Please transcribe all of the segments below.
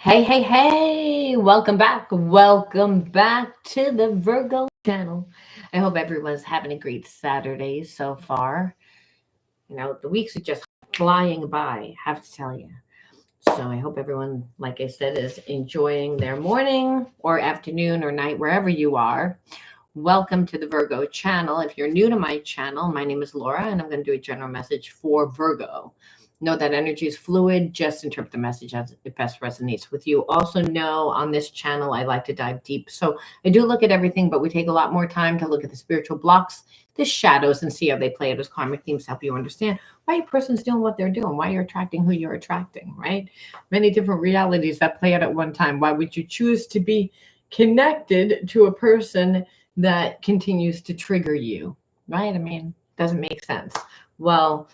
Hey, hey, hey, welcome back. Welcome back to the Virgo channel. I hope everyone's having a great Saturday so far. The weeks are just flying by, I have to tell you. So I hope everyone, like I said, is enjoying their morning or afternoon or night, wherever you are. Welcome to the Virgo channel. If you're new to my channel, my name is Laura, and I'm going to do a general message for Virgo. Know that energy is fluid. Just interpret the message as it best resonates with you. Also know on this channel, I like to dive deep. So I do look at everything, but we take a lot more time to look at the spiritual blocks, the shadows, and see how they play out as karmic themes to help you understand why a person's doing what they're doing, why you're attracting who you're attracting, right? Many different realities that play out at one time. Why would you choose to be connected to a person that continues to trigger you, right? I mean, doesn't make sense. Well,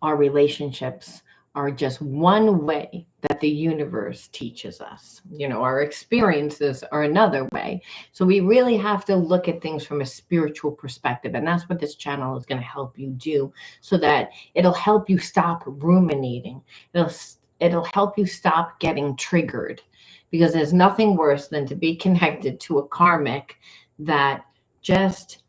our relationships are just one way that the universe teaches us. Our experiences are another way. So we really have to look at things from a spiritual perspective. And that's what this channel is going to help you do, so that it'll help you stop ruminating. It'll help you stop getting triggered, because there's nothing worse than to be connected to a karmic that just,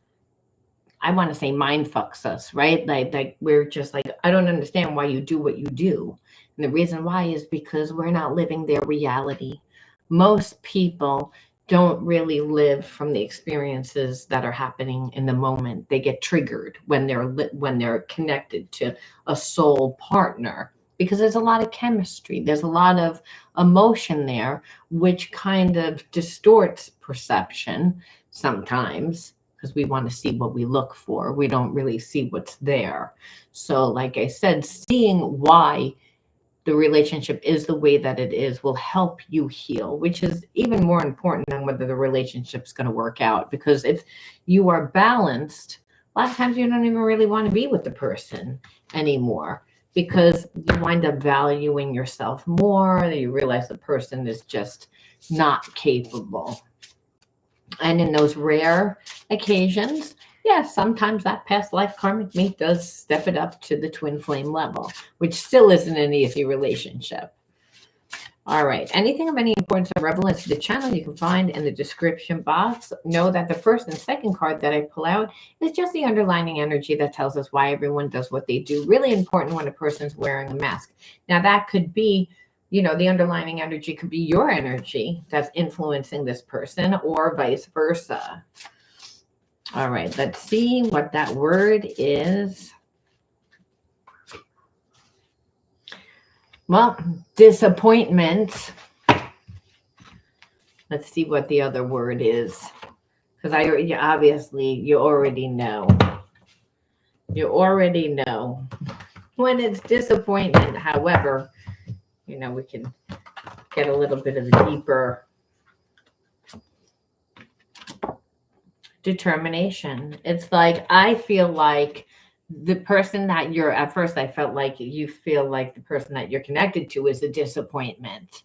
I want to say, mind fucks us, right? Like we're just like, I don't understand why you do what you do. And the reason why is because we're not living their reality. Most people don't really live from the experiences that are happening in the moment. They get triggered when they're connected to a soul partner, because there's a lot of chemistry. There's a lot of emotion there, which kind of distorts perception sometimes, because we want to see what we look for. We don't really see what's there. So, like I said, seeing why the relationship is the way that it is will help you heal, which is even more important than whether the relationship's going to work out. Because if you are balanced, a lot of times you don't even really want to be with the person anymore, because you wind up valuing yourself more. You realize the person is just not capable. And in those rare occasions, yes, sometimes that past life karmic mate does step it up to the twin flame level, which still isn't an easy relationship. All right. Anything of any importance or relevance to the channel you can find in the description box. Know that the first and second card that I pull out is just the underlining energy that tells us why everyone does what they do. Really important when a person's wearing a mask. Now, that could be, the underlining energy could be your energy that's influencing this person, or vice versa. All right, let's see what that word is. Well, disappointment. Let's see what the other word is, because obviously you already know. You already know when it's disappointment. However, we can get a little bit of a deeper determination. It's like, I feel like the person that you're, at first I felt like you feel like the person that you're connected to is a disappointment.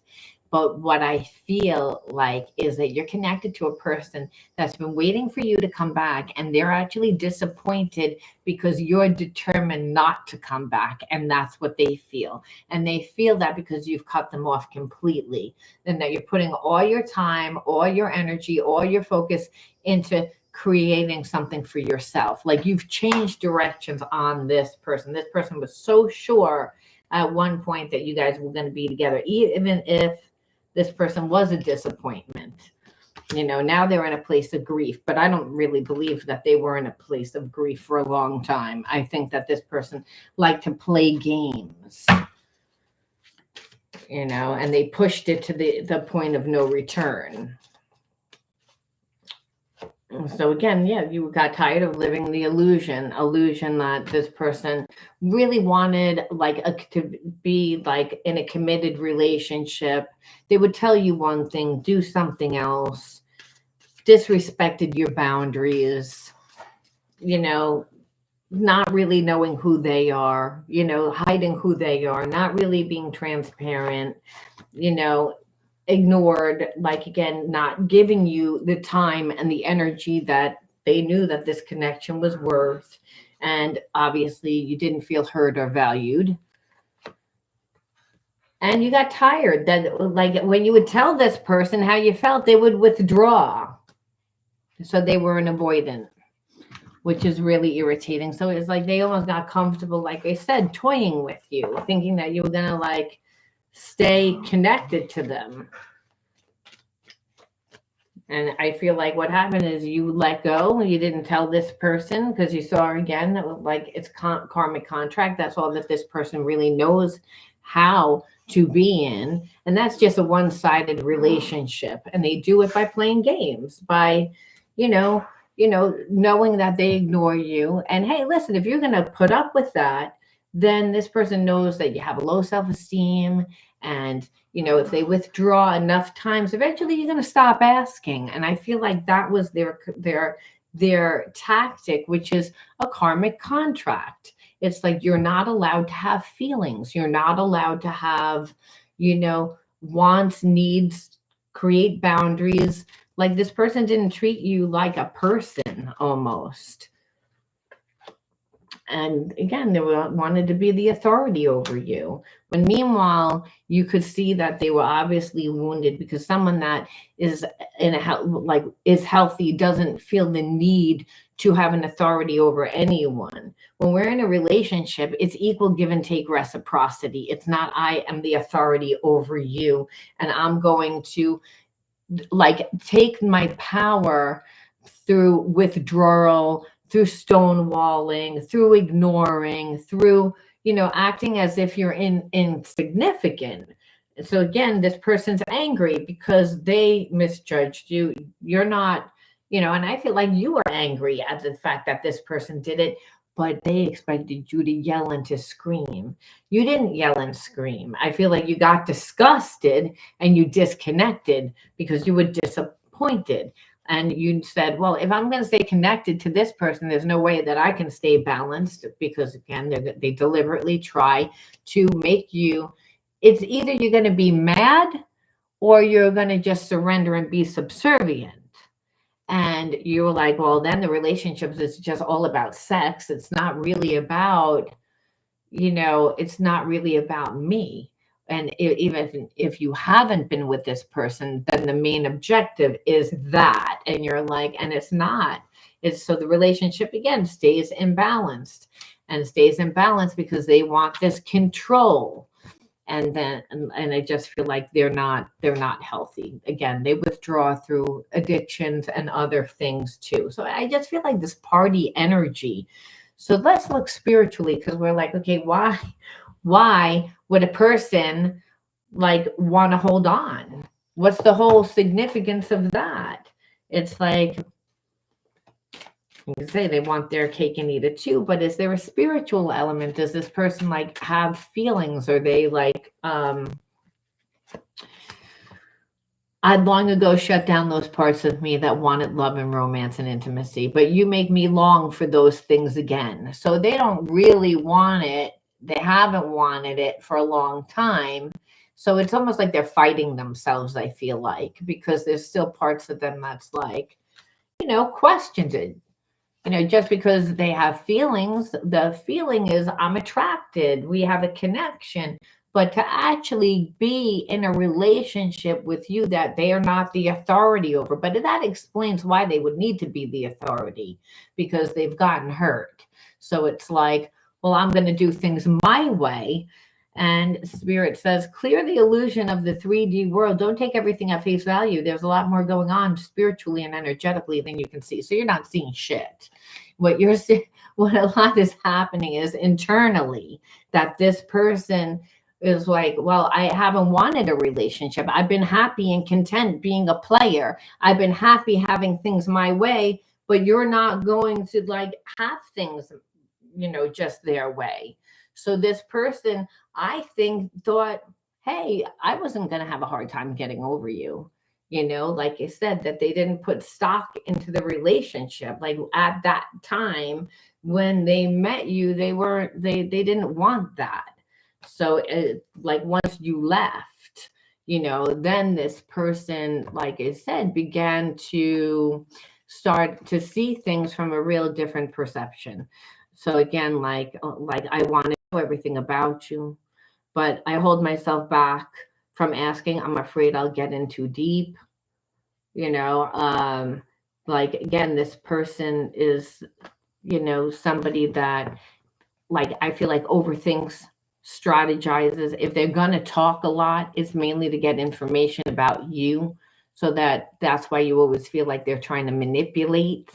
But what I feel like is that you're connected to a person that's been waiting for you to come back, and they're actually disappointed because you're determined not to come back. And that's what they feel. And they feel that because you've cut them off completely, and that you're putting all your time, all your energy, all your focus into creating something for yourself. Like, you've changed directions on this person. This person was so sure at one point that you guys were going to be together, even if this person was a disappointment. Now they're in a place of grief, but I don't really believe that they were in a place of grief for a long time. I think that this person liked to play games, and they pushed it to the point of no return. So again, yeah, you got tired of living the illusion that this person really wanted, to be like in a committed relationship. They would tell you one thing, do something else, disrespected your boundaries, not really knowing who they are, hiding who they are, not really being transparent, ignored, again, not giving you the time and the energy that they knew that this connection was worth. And obviously you didn't feel heard or valued. And you got tired that, like, when you would tell this person how you felt, they would withdraw. So they were an avoidant, which is really irritating. So it's like they almost got comfortable, like I said, toying with you, thinking that you were going to like stay connected to them. And I feel like what happened is you let go. You didn't tell this person because you saw again, like it's karmic contract. That's all that this person really knows how to be in. And that's just a one-sided relationship. And they do it by playing games, by, you know, knowing that they ignore you. And hey, listen, if you're going to put up with that, then this person knows that you have a low self-esteem, and if they withdraw enough times, eventually you're going to stop asking. And I feel like that was their tactic, which is a karmic contract. It's like you're not allowed to have feelings. You're not allowed to have, wants, needs, create boundaries. Like this person didn't treat you like a person almost. And again, they wanted to be the authority over you. When meanwhile, you could see that they were obviously wounded, because someone that is is healthy doesn't feel the need to have an authority over anyone. When we're in a relationship, it's equal give and take reciprocity. It's not I am the authority over you and I'm going to like take my power through withdrawal, through stonewalling, through ignoring, through, acting as if you're insignificant. So again, this person's angry because they misjudged you. You're not, and I feel like you were angry at the fact that this person did it, but they expected you to yell and to scream. You didn't yell and scream. I feel like you got disgusted and you disconnected because you were disappointed. And you said, well, if I'm going to stay connected to this person, there's no way that I can stay balanced, because again, they deliberately try to make you, it's either you're going to be mad or you're going to just surrender and be subservient. And you were like, well, then the relationships is just all about sex. It's not really about, it's not really about me. And even if you haven't been with this person, then the main objective is that. And you're like, and it's not. It's so the relationship again stays imbalanced, and stays imbalanced because they want this control. And then and I just feel like they're not healthy. Again, they withdraw through addictions and other things too. So I just feel like this party energy. So let's look spiritually, because we're like, okay, why would a person like want to hold on? What's the whole significance of that? It's like, you can say they want their cake and eat it too, but is there a spiritual element? Does this person like have feelings? Or they like, I'd long ago shut down those parts of me that wanted love and romance and intimacy, but you make me long for those things again. So they don't really want it. They haven't wanted it for a long time. So it's almost like they're fighting themselves, I feel like, because there's still parts of them that's like, questions it. Just because they have feelings, the feeling is I'm attracted, we have a connection. But to actually be in a relationship with you that they are not the authority over, but that explains why they would need to be the authority, because they've gotten hurt. So it's like, well, I'm going to do things my way. And Spirit says, clear the illusion of the 3D world. Don't take everything at face value. There's a lot more going on spiritually and energetically than you can see. So you're not seeing shit. What you're seeing, what a lot is happening is internally, that this person is like, well, I haven't wanted a relationship. I've been happy and content being a player. I've been happy having things my way, but you're not going to like have things, just their way. So this person, I think, thought, hey, I wasn't going to have a hard time getting over you. Like I said, that they didn't put stock into the relationship. Like at that time when they met you, they didn't want that. So like once you left, then this person, like I said, began to start to see things from a real different perception. So again, like I want to know everything about you. but I hold myself back from asking. I'm afraid I'll get in too deep, you know. Like again, this person is, somebody that, like, I feel like overthinks, strategizes. If they're going to talk a lot, it's mainly to get information about you. So that's why you always feel like they're trying to manipulate,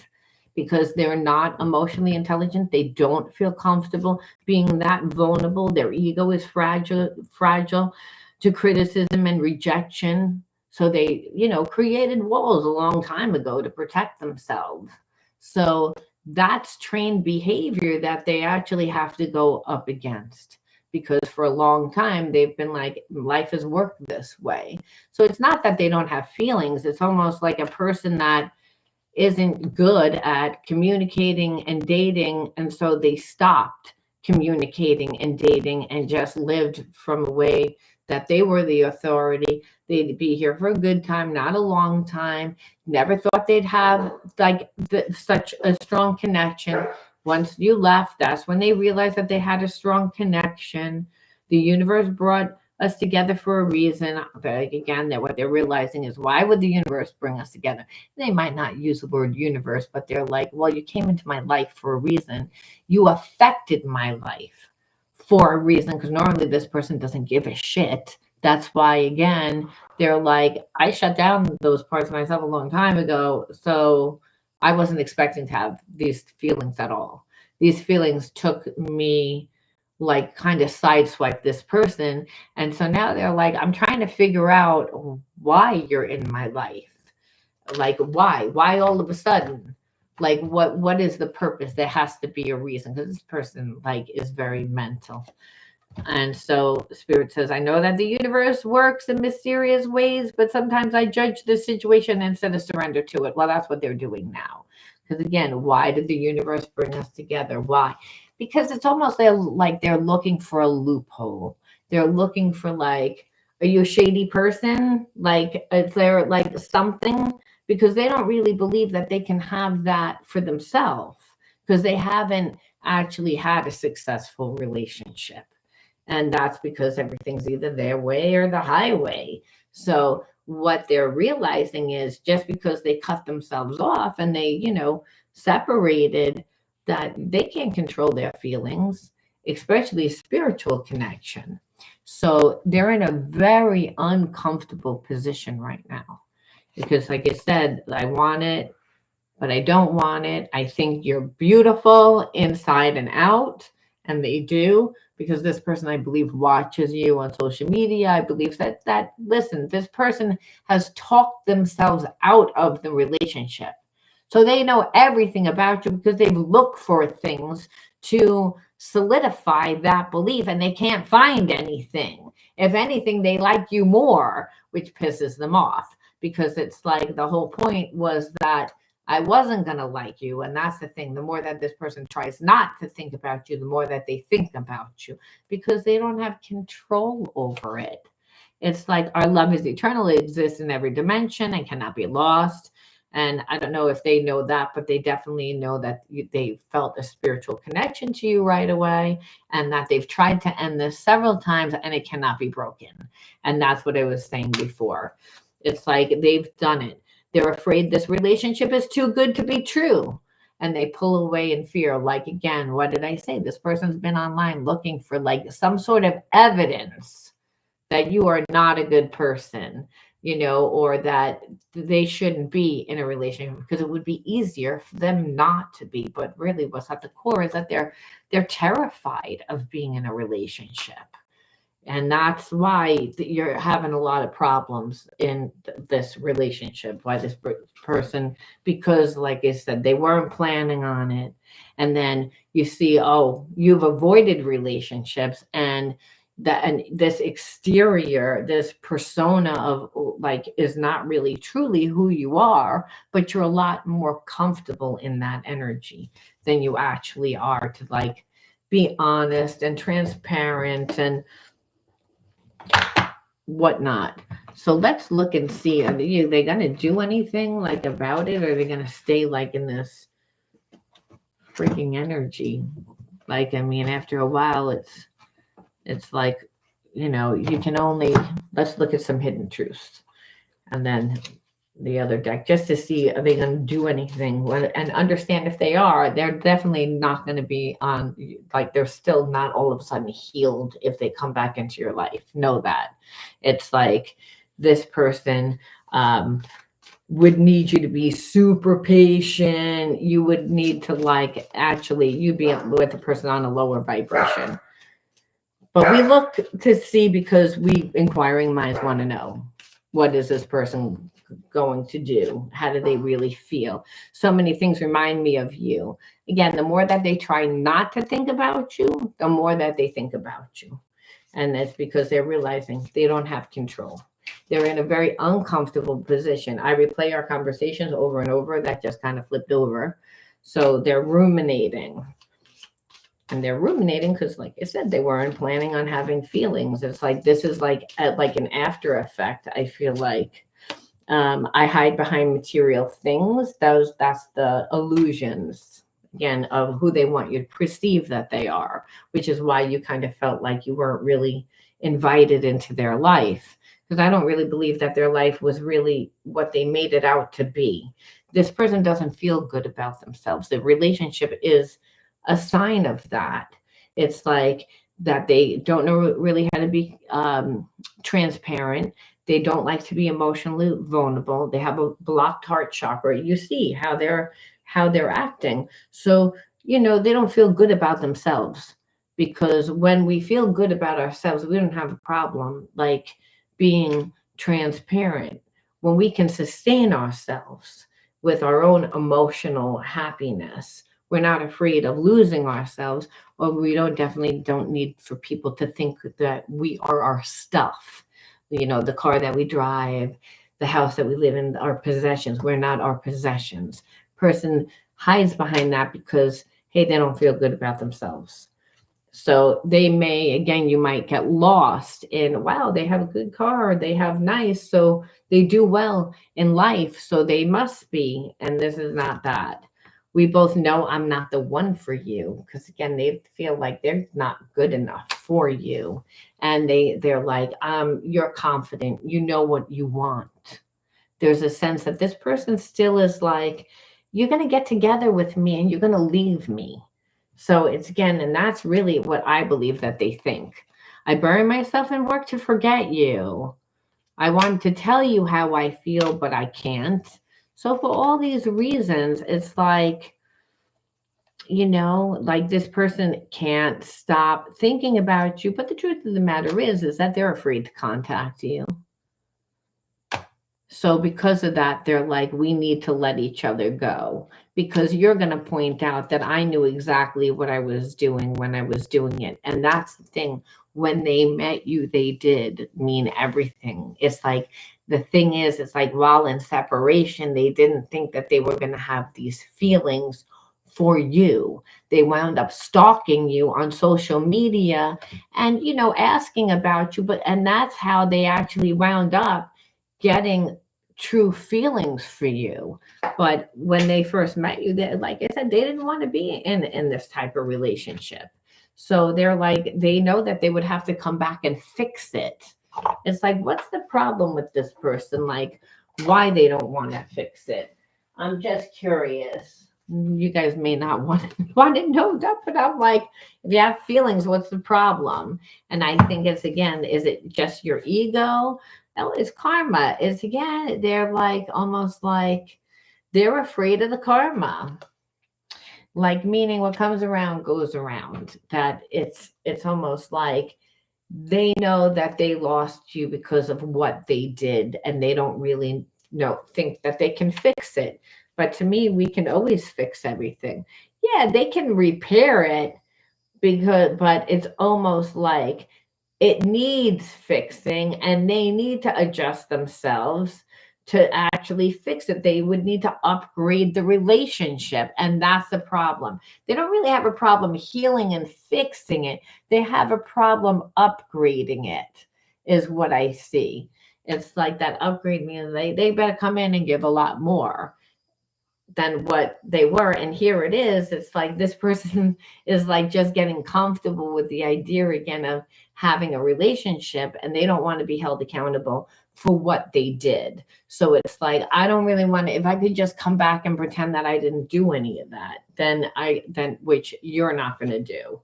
because they're not emotionally intelligent. They don't feel comfortable being that vulnerable. Their ego is fragile to criticism and rejection. So they, created walls a long time ago to protect themselves. So that's trained behavior that they actually have to go up against, because for a long time they've been like, life has worked this way. So it's not that they don't have feelings. It's almost like a person that isn't good at communicating and dating, and so they stopped communicating and dating and just lived from a way that they were the authority. They'd be here for a good time, not a long time. Never thought they'd have like such a strong connection. Once you left, that's when they realized that they had a strong connection. The universe brought us together for a reason. Like again, that what they're realizing is, why would the universe bring us together? They might not use the word universe, but they're like, well, you came into my life for a reason. You affected my life for a reason, because normally this person doesn't give a shit. That's why, again, they're like, I shut down those parts of myself a long time ago. So I wasn't expecting to have these feelings at all. These feelings took me, like, kind of sideswipe this person. And so now they're like, I'm trying to figure out why you're in my life. Like, why all of a sudden? Like, what is the purpose? There has to be a reason, because this person, like, is very mental. And so spirit says, I know that the universe works in mysterious ways, but sometimes I judge the situation instead of surrender to it. Well, that's what they're doing now. Because again, why did the universe bring us together? Why? Because it's almost like they're looking for a loophole. They're looking for, like, are you a shady person? Like, is there like something? Because they don't really believe that they can have that for themselves, because they haven't actually had a successful relationship. And that's because everything's either their way or the highway. So what they're realizing is, just because they cut themselves off and they, separated, that they can't control their feelings, especially spiritual connection. So they're in a very uncomfortable position right now, because, like I said, I want it, but I don't want it. I think you're beautiful inside and out. And they do, because this person, I believe, watches you on social media. I believe that listen, this person has talked themselves out of the relationship. So they know everything about you, because they've looked for things to solidify that belief, and they can't find anything. If anything, they like you more, which pisses them off, because it's like the whole point was that I wasn't going to like you. And that's the thing. The more that this person tries not to think about you, the more that they think about you, because they don't have control over it. It's like our love is eternal. It exists in every dimension and cannot be lost. And I don't know if they know that, but they definitely know that they felt a spiritual connection to you right away, and that they've tried to end this several times and it cannot be broken. And that's what I was saying before. It's like they've done it. They're afraid this relationship is too good to be true. And they pull away in fear. Like, again, what did I say? This person's been online looking for, like, some sort of evidence that you are not a good person, or that they shouldn't be in a relationship, because it would be easier for them not to be. But really, what's at the core is that they're terrified of being in a relationship. And that's why you're having a lot of problems in this relationship, why this person, because, like I said, they weren't planning on it. And then you see, oh, you've avoided relationships, and this exterior, this persona of, like, is not really truly who you are, but you're a lot more comfortable in that energy than you actually are to, like, be honest and transparent and whatnot. So let's look and see. Are they going to do anything, like, about it? Or are they going to stay, like, in this freaking energy? Like, I mean, after a while, it's like, you can only, let's look at some hidden truths. And then the other deck, just to see, are they going to do anything? And understand, if they are, they're definitely not going to be on, like, they're still not all of a sudden healed if they come back into your life. Know that. It's like this person would need you to be super patient. You would need to, like, actually, you'd be with a person on a lower vibration. But we look to see, because we inquiring minds want to know, what is this person going to do? How do they really feel? So many things remind me of you. Again, the more that they try not to think about you, the more that they think about you. And that's because they're realizing they don't have control. They're in a very uncomfortable position. I replay our conversations over and over. That just kind of flipped over. So they're ruminating. And they're ruminating because, like I said, they weren't planning on having feelings. It's like, this is like an after effect. I feel like I hide behind material things. That's the illusions, again, of who they want you to perceive that they are, which is why you kind of felt like you weren't really invited into their life. Because I don't really believe that their life was really what they made it out to be. This person doesn't feel good about themselves. The relationship is a sign of that. It's like that they don't know really how to be transparent. They don't like to be emotionally vulnerable. They have a blocked heart chakra. You see how they're acting. So, they don't feel good about themselves, because when we feel good about ourselves, we don't have a problem, like, being transparent. When we can sustain ourselves with our own emotional happiness, we're not afraid of losing ourselves, or we definitely don't need for people to think that we are our stuff. The car that we drive, the house that we live in, our possessions. We're not our possessions. Person hides behind that because, hey, they don't feel good about themselves. So they may, again, you might get lost in, wow, they have a good car, they have nice, so they do well in life, so they must be, and this is not that. We both know I'm not the one for you, because, again, they feel like they're not good enough for you. And they're like, you're confident, you know what you want. There's a sense that this person still is like, you're going to get together with me and you're going to leave me. So it's, again, and that's really what I believe that they think. I bury myself in work to forget you. I want to tell you how I feel, but I can't. So for all these reasons, it's like, like, this person can't stop thinking about you. But the truth of the matter is that they're afraid to contact you. So because of that, they're like, we need to let each other go, because you're going to point out that I knew exactly what I was doing when I was doing it. And that's the thing. When they met you, they did mean everything. It's like, the thing is, it's like, while in separation, they didn't think that they were going to have these feelings for you. They wound up stalking you on social media and, asking about you. And that's how they actually wound up getting true feelings for you. But when they first met you, they, like I said, they didn't want to be in this type of relationship. So they're like, they know that they would have to come back and fix it. It's like, what's the problem with this person? Like, why they don't want to fix it? I'm just curious. You guys may not want to know that, but I'm like, if you have feelings, what's the problem? And I think it's, again, is it just your ego? No, it's karma. It's, again, they're like, almost like they're afraid of the karma. Like, meaning what comes around goes around. That it's almost like they know that they lost you because of what they did, and they don't really think that they can fix it. But to me, we can always fix everything. Yeah, they can repair it, but it's almost like it needs fixing, and they need to adjust themselves to actually fix it. They would need to upgrade the relationship, and that's the problem. They don't really have a problem healing and fixing it. They have a problem upgrading it, is what I see. It's like that upgrade means they better come in and give a lot more than what they were. And here it is, it's like this person is like just getting comfortable with the idea again of having a relationship, and they don't want to be held accountable for what they did. So it's like, I don't really want to, if I could just come back and pretend that I didn't do any of that, then which you're not going to do,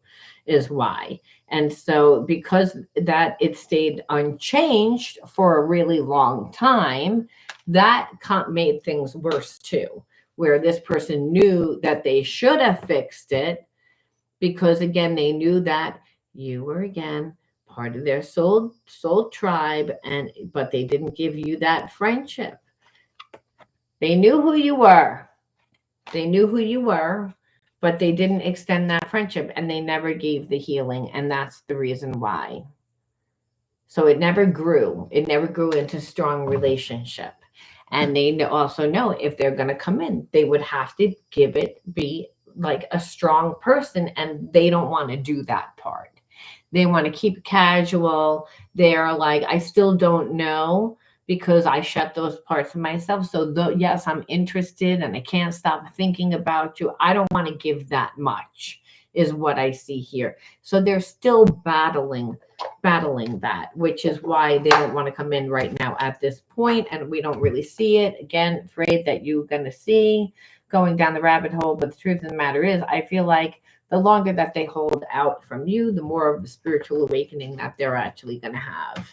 is why. And so because that it stayed unchanged for a really long time, that made things worse too, where this person knew that they should have fixed it, because again, they knew that you were again part of their soul tribe, and but they didn't give you that friendship. They knew who you were. They knew who you were, but they didn't extend that friendship, and they never gave the healing, and that's the reason why. So it never grew. It never grew into strong relationship. And they also know if they're going to come in, they would have to be like a strong person, and they don't want to do that part. They want to keep it casual. They're like, I still don't know, because I shut those parts of myself. So yes, I'm interested and I can't stop thinking about you. I don't want to give that much, is what I see here. So they're still battling that, which is why they don't want to come in right now at this point, and we don't really see it. Again, afraid that you're going to see going down the rabbit hole. But the truth of the matter is, I feel like the longer that they hold out from you, the more of the spiritual awakening that they're actually going to have.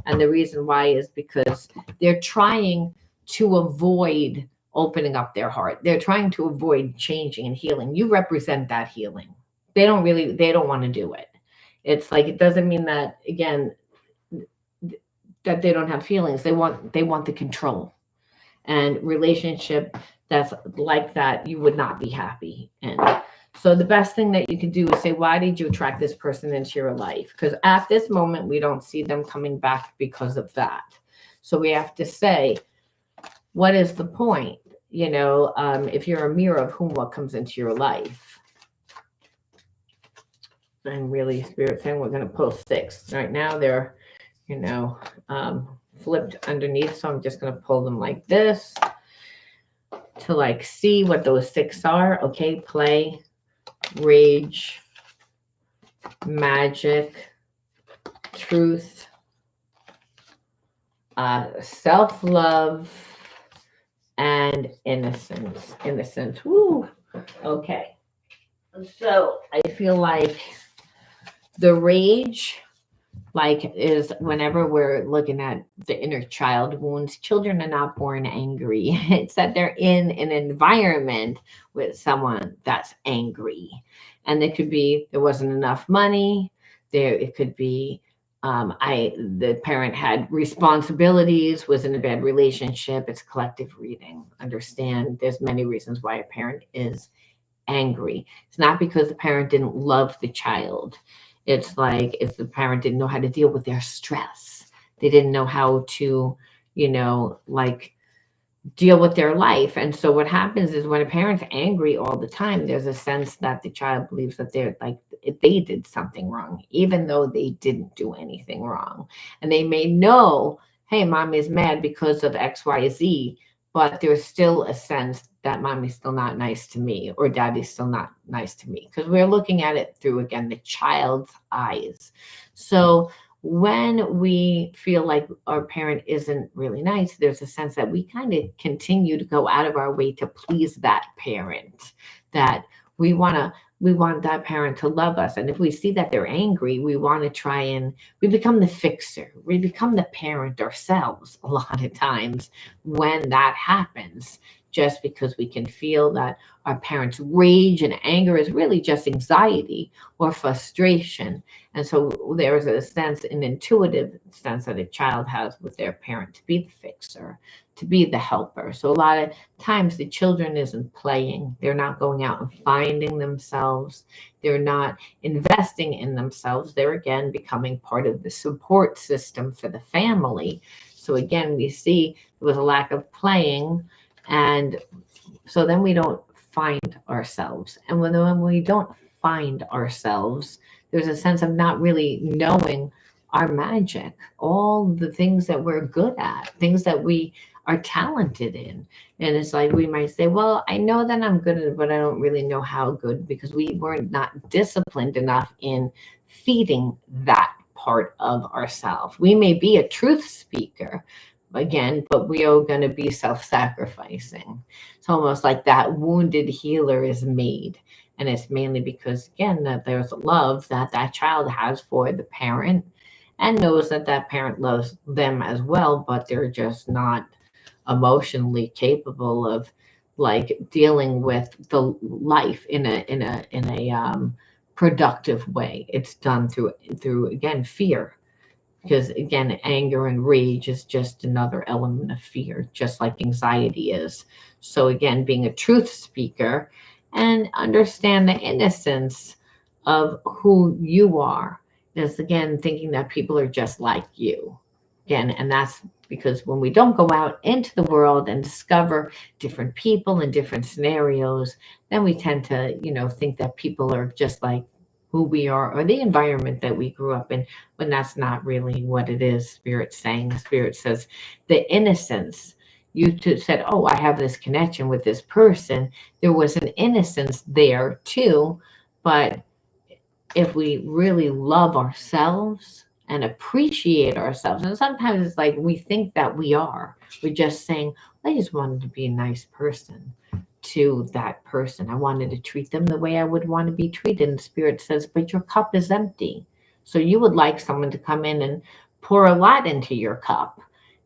And the reason why is because they're trying to avoid opening up their heart. They're trying to avoid changing and healing. You represent that healing. They don't want to do it. It's like, it doesn't mean that, again, that they don't have feelings. They want the control. And relationship that's like that, you would not be happy in. So the best thing that you can do is say, why did you attract this person into your life? Because at this moment, we don't see them coming back because of that. So we have to say, what is the point? If you're a mirror of whom, what comes into your life. And really, Spirit saying we're going to pull 6. Right now they're, flipped underneath. So I'm just going to pull them like this to like see what those 6 are. Okay, play, rage, magic, truth, self-love, and innocence. Woo. Okay. So I feel like the rage, is whenever we're looking at the inner child wounds, children are not born angry. It's that they're in an environment with someone that's angry. And it could be there wasn't enough money. It could be the parent had responsibilities, was in a bad relationship. It's collective reading. Understand there's many reasons why a parent is angry. It's not because the parent didn't love the child. It's like if the parent didn't know how to deal with their stress. They didn't know how to, deal with their life. And so what happens is when a parent's angry all the time, there's a sense that the child believes that they're like, they did something wrong, even though they didn't do anything wrong. And they may know, hey, mom is mad because of X, Y, Z, but there's still a sense that mommy's still not nice to me, or daddy's still not nice to me, because we're looking at it through, again, the child's eyes. So when we feel like our parent isn't really nice, there's a sense that we kind of continue to go out of our way to please that parent, that we want that parent to love us. And if we see that they're angry, we want to try and we become the fixer. We become the parent ourselves a lot of times when that happens, just because we can feel that our parents' rage and anger is really just anxiety or frustration. And so there is a sense, an intuitive sense that a child has with their parent to be the fixer, to be the helper. So a lot of times the children isn't playing. They're not going out and finding themselves. They're not investing in themselves. They're, again, becoming part of the support system for the family. So again, we see there was a lack of playing. And so then we don't find ourselves. And when we don't find ourselves, there's a sense of not really knowing our magic, all the things that we're good at, things that we are talented in. And it's like we might say, well, I know that I'm good at it, but I don't really know how good, because we were not disciplined enough in feeding that part of ourselves. We may be a truth speaker, again, but we are going to be self-sacrificing. It's almost like that wounded healer is made. And it's mainly because, again, that there's love that that child has for the parent and knows that that parent loves them as well, but they're just not emotionally capable of like dealing with the life in a productive way. It's done through again fear, because again anger and rage is just another element of fear, just like anxiety is. So again, being a truth speaker and understand the innocence of who you are is again thinking that people are just like you again. And that's because when we don't go out into the world and discover different people and different scenarios, then we tend to think that people are just like who we are or the environment that we grew up in, when that's not really what it is. Spirit's saying, Spirit says the innocence. You said, oh, I have this connection with this person. There was an innocence there too. But if we really love ourselves and appreciate ourselves, and sometimes it's like we think that we're just saying, I just wanted to be a nice person to that person. I wanted to treat them the way I would want to be treated. And Spirit says, but your cup is empty. So you would like someone to come in and pour a lot into your cup.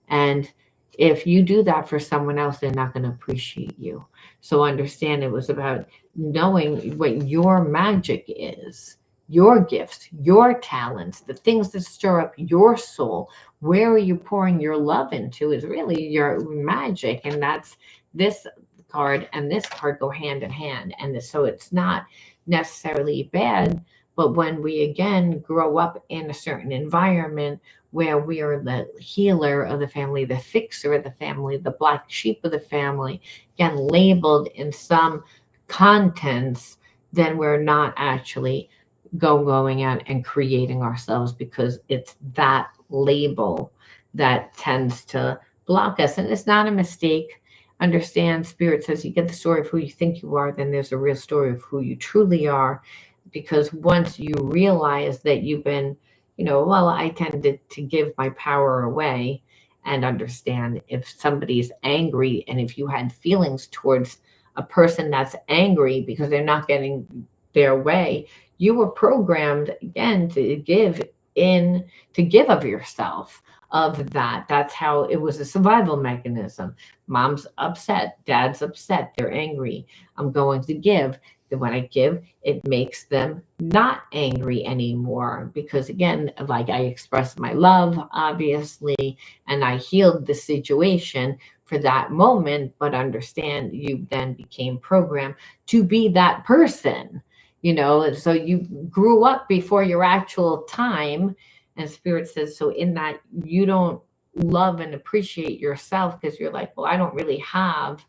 And if you do that for someone else, they're not going to appreciate you. So understand it was about knowing what your magic is, your gifts, your talents, the things that stir up your soul. Where are you pouring your love into is really your magic. And that's this card and this card go hand in hand. And so it's not necessarily bad, but when we again grow up in a certain environment where we are the healer of the family, the fixer of the family, the black sheep of the family, again labeled in some contents, then we're not actually going out and creating ourselves, because it's that label that tends to block us. And it's not a mistake. Understand, Spirit says you get the story of who you think you are, then there's a real story of who you truly are. Because once you realize that you've been, well, I tended to give my power away, and understand if somebody's angry and if you had feelings towards a person that's angry because they're not getting their way, you were programmed again to give of yourself, of that. That's how it was, a survival mechanism. Mom's upset, dad's upset, they're angry. I'm going to give. Then when I give, it makes them not angry anymore, because again, like I expressed my love, obviously, and I healed the situation for that moment. But understand, you then became programmed to be that person, so you grew up before your actual time. And Spirit says, so in that, you don't love and appreciate yourself, because you're like, well, I don't really have,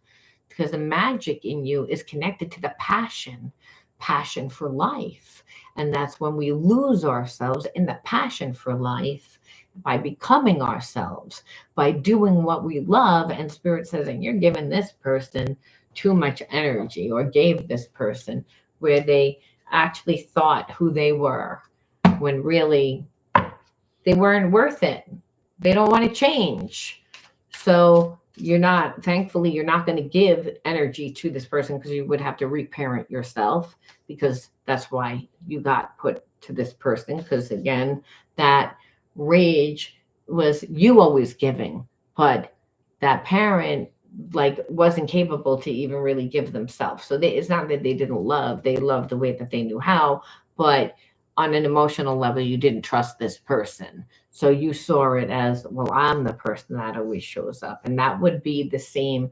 because the magic in you is connected to the passion for life. And that's when we lose ourselves in the passion for life, by becoming ourselves, by doing what we love. And Spirit says, and you're giving this person too much energy, or gave this person where they actually thought who they were, when really they weren't worth it. They don't want to change. So thankfully, you're not going to give energy to this person, because you would have to reparent yourself, because that's why you got put to this person. Because again, that rage was you always giving, but that parent wasn't capable to even really give themselves. So it's not that they didn't love, they loved the way that they knew how, but on an emotional level, you didn't trust this person. So you saw it as, well, I'm the person that always shows up. And that would be the same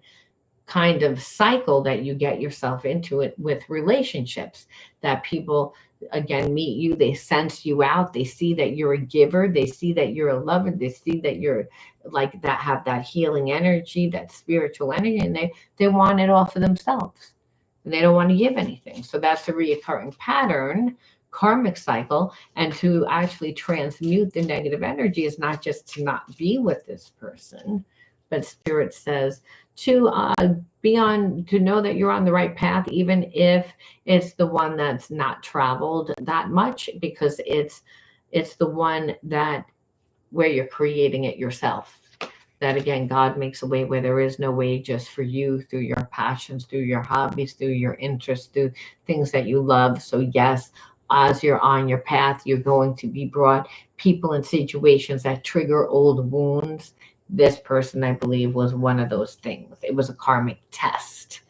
kind of cycle that you get yourself into it with relationships, that people again meet you, they sense you out, they see that you're a giver, they see that you're a lover, they see that you're like that, have that healing energy, that spiritual energy, and they want it all for themselves, and they don't want to give anything. So that's a reoccurring pattern, karmic cycle. And to actually transmute the negative energy is not just to not be with this person, but Spirit says to to know that you're on the right path, even if it's the one that's not traveled that much, because it's It's the one that where you're creating it yourself. That again, God makes a way where there is no way, just for you, through your passions, through your hobbies, through your interests, through things that you love. So yes, as you're on your path, you're going to be brought people and situations that trigger old wounds. This person, I believe, was one of those things. It was a karmic test,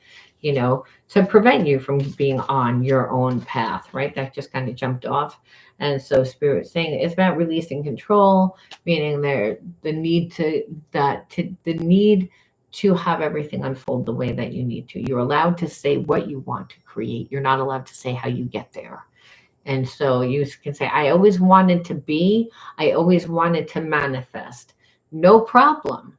to prevent you from being on your own path, right? That just kind of jumped off. And so Spirit's saying it's about releasing control, meaning the need the need to have everything unfold the way that you need to. You're allowed to say what you want to create. You're not allowed to say how you get there. And so you can say, I always wanted to be, I always wanted to manifest. No problem.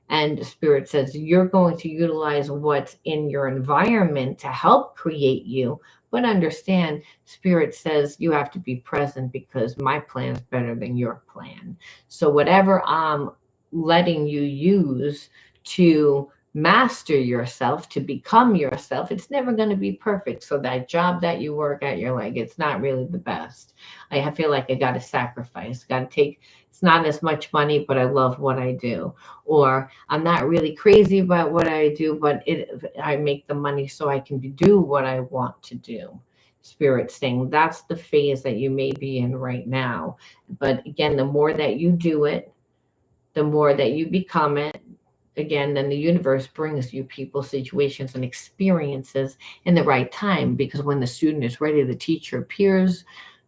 And Spirit says you're going to utilize what's in your environment to help create you. But understand, Spirit says you have to be present because my plan is better than your plan. So whatever I'm letting you use to master yourself, to become yourself, it's never going to be perfect. So that job that you work at, you're like, it's not really the best. I feel like I got to sacrifice, got to take, it's not as much money, but I love what I do. Or I'm not really crazy about what I do, but I make the money so I can do what I want to do. Spirit saying that's the phase that you may be in right now. But again, the more that you do it, the more that you become it, again, then the universe brings you people, situations, and experiences in the right time. Because when the student is ready, the teacher appears.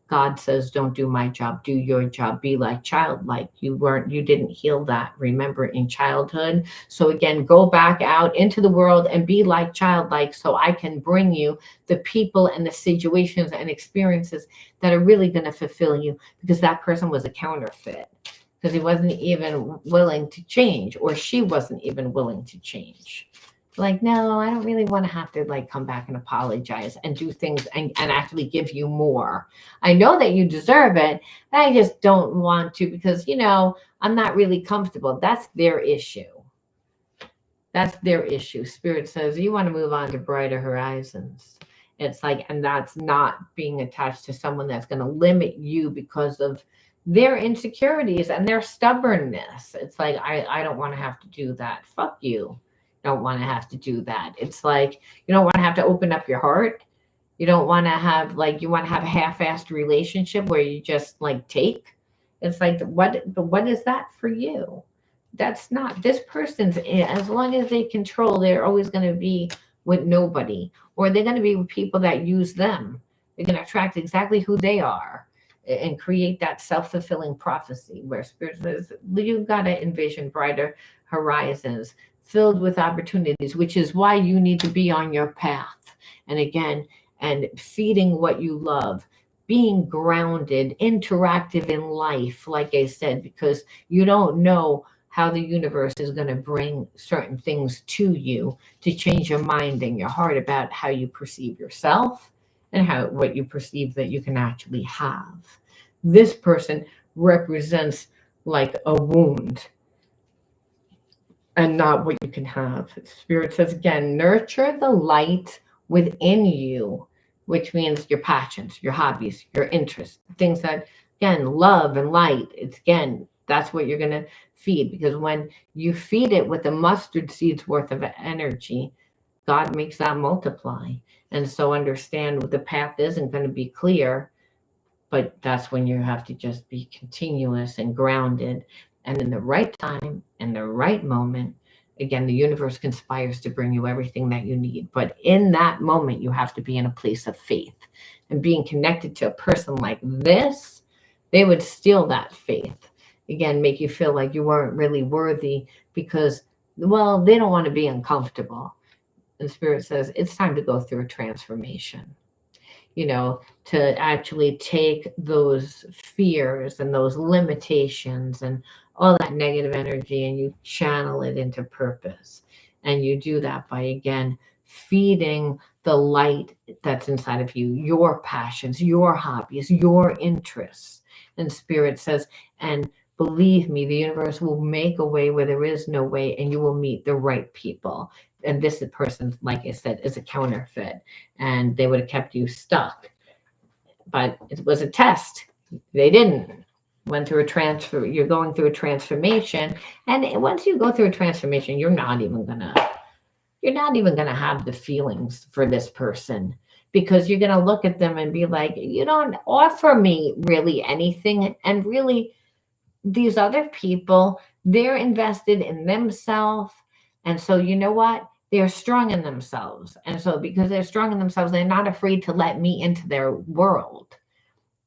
God says, don't do my job, do your job, be like childlike. You didn't heal that, remember, in childhood. So again, go back out into the world and be like childlike so I can bring you the people and the situations and experiences that are really going to fulfill you, because that person was a counterfeit. Because he wasn't even willing to change, or she wasn't even willing to change. Like, no, I don't really want to have to come back and apologize and do things and actually give you more. I know that you deserve it. I just don't want to because, I'm not really comfortable. That's their issue. That's their issue. Spirit says you want to move on to brighter horizons. It's like, and that's not being attached to someone that's going to limit you because of their insecurities and their stubbornness. It's like, I don't want to have to do that. Fuck you. Don't want to have to do that. It's like, you don't want to have to open up your heart. You don't want to have you want to have a half-assed relationship where you just take. It's like, what is that for you? That's not this person's. As long as they control, they're always going to be with nobody, or they're going to be with people that use them. They're going to attract exactly who they are and create that self-fulfilling prophecy where Spirit says you got to envision brighter horizons filled with opportunities, which is why you need to be on your path. And again, and feeding what you love, being grounded, interactive in life, like I said, because you don't know how the universe is going to bring certain things to you to change your mind and your heart about how you perceive yourself and what you perceive that you can actually have. This person represents a wound and not what you can have. Spirit says again, nurture the light within you, which means your passions, your hobbies, your interests, things that, again, love and light. It's again, that's what you're going to feed, because when you feed it with a mustard seed's worth of energy, God makes that multiply. And so understand the path isn't going to be clear, but that's when you have to just be continuous and grounded. And in the right time and the right moment, again, the universe conspires to bring you everything that you need. But in that moment, you have to be in a place of faith. And being connected to a person like this, they would steal that faith. Again, make you feel like you weren't really worthy because, well, they don't want to be uncomfortable. And Spirit says it's time to go through a transformation. To actually take those fears and those limitations and all that negative energy and you channel it into purpose. And you do that by, again, feeding the light that's inside of you, your passions, your hobbies, your interests. And Spirit says, and believe me, the universe will make a way where there is no way, and you will meet the right people. And this person, like I said, is a counterfeit, and they would have kept you stuck. But it was a test. They didn't. Went through a transfer. You're going through a transformation, and once you go through a transformation, you're not even gonna have the feelings for this person, because you're gonna look at them and be like, you don't offer me really anything, and really these other people, they're invested in themselves. And so, you know what? They're strong in themselves. And so, because they're strong in themselves, they're not afraid to let me into their world.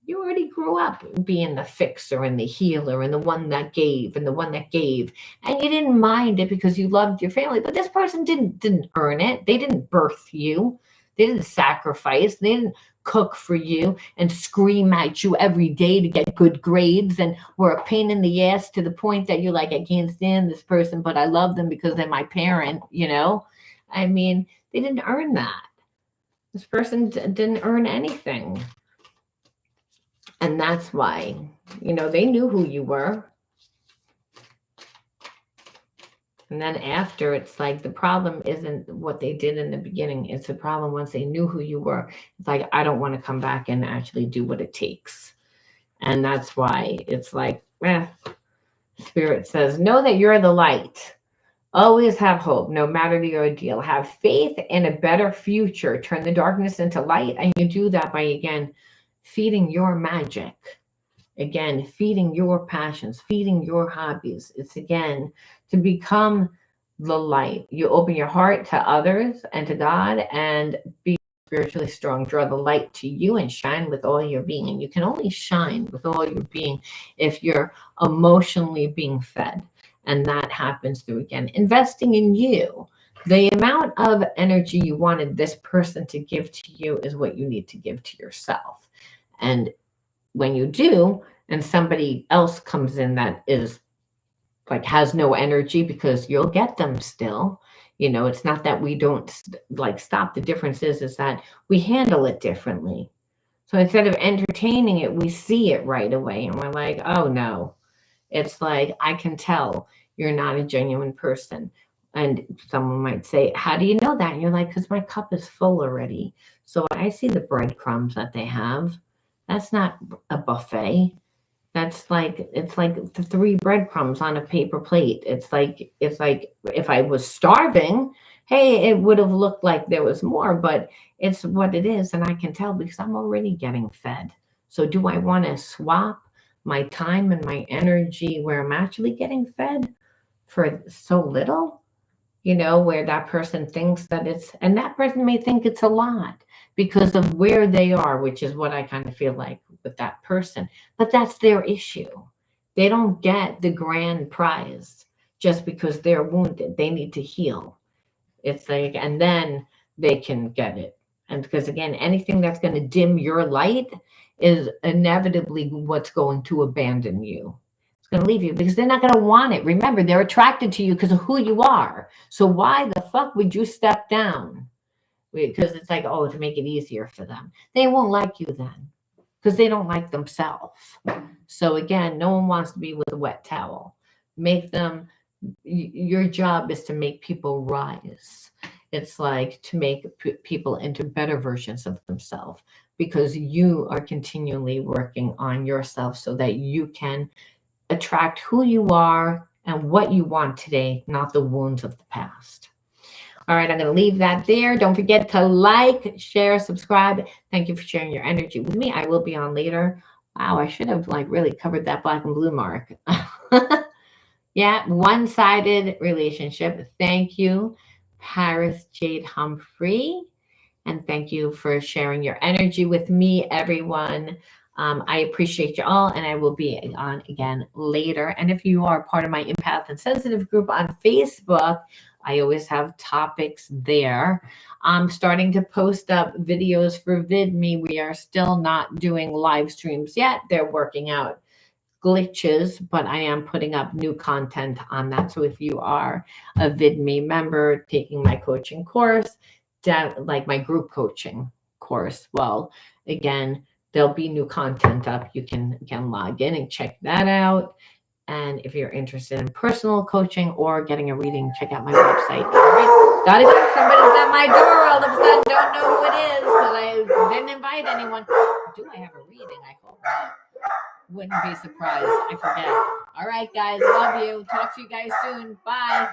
You already grew up being the fixer and the healer and the one that gave and the one that gave. And you didn't mind it because you loved your family. But this person didn't earn it. They didn't birth you. They didn't sacrifice. They didn't cook for you and scream at you every day to get good grades and were a pain in the ass to the point that you're like, I can't stand this person, but I love them because they're my parent, you know? I mean, they didn't earn that. This person didn't earn anything. And that's why, they knew who you were. And then after, it's like the problem isn't what they did in the beginning. It's the problem once they knew who you were. It's like, I don't want to come back and actually do what it takes. And that's why it's like, Spirit says, know that you're the light. Always have hope, no matter the ordeal. Have faith in a better future. Turn the darkness into light. And you do that by, again, feeding your magic. Again, feeding your passions, feeding your hobbies. It's, again, to become the light. You open your heart to others and to God and be spiritually strong. Draw the light to you and shine with all your being. And you can only shine with all your being if you're emotionally being fed. And that happens through, again, investing in you. The amount of energy you wanted this person to give to you is what you need to give to yourself. And when you do, and somebody else comes in that is like has no energy, because you'll get them still. It's not that we don't stop. The difference is that we handle it differently. So instead of entertaining it, we see it right away and we're like, oh no. It's like, I can tell you're not a genuine person. And someone might say, how do you know that? And you're like, because my cup is full already. So I see the breadcrumbs that they have. That's not a buffet. It's like the 3 breadcrumbs on a paper plate. It's like if I was starving, hey, it would have looked like there was more, but it's what it is, and I can tell because I'm already getting fed. So do I want to swap my time and my energy where I'm actually getting fed for so little? Where that person thinks that and that person may think it's a lot because of where they are, which is what I kind of feel like with that person. But that's their issue. They don't get the grand prize just because they're wounded. They need to heal. It's like, and then they can get it. And because, again, anything that's going to dim your light is inevitably what's going to abandon you. Going to leave you because they're not going to want it. Remember, they're attracted to you because of who you are. So why the fuck would you step down? Because it's like, oh, to make it easier for them. They won't like you then because they don't like themselves. So again, no one wants to be with a wet towel. Make them, your job is to make people rise. It's like to make people into better versions of themselves, because you are continually working on yourself so that you can attract who you are and what you want today, not the wounds of the past. All right, I'm going to leave that there. Don't forget to like, share, subscribe. Thank you for sharing your energy with me. I will be on later. Wow, I should have really covered that black and blue mark. Yeah, one-sided relationship. Thank you, Paris Jade Humphrey. And thank you for sharing your energy with me, everyone. I appreciate you all, and I will be on again later. And if you are part of my Empath and Sensitive group on Facebook, I always have topics there. I'm starting to post up videos for Vidme. We are still not doing live streams yet. They're working out glitches, but I am putting up new content on that. So if you are a Vidme member taking my coaching course, like my group coaching course, well, again, there'll be new content up. You can log in and check that out. And if you're interested in personal coaching or getting a reading, check out my website. All right, gotta go. Somebody's at my door all of a sudden. Don't know who it is because I didn't invite anyone. Do I have a reading? I hope not. Wouldn't be surprised. I forget. All right, guys. Love you. Talk to you guys soon. Bye.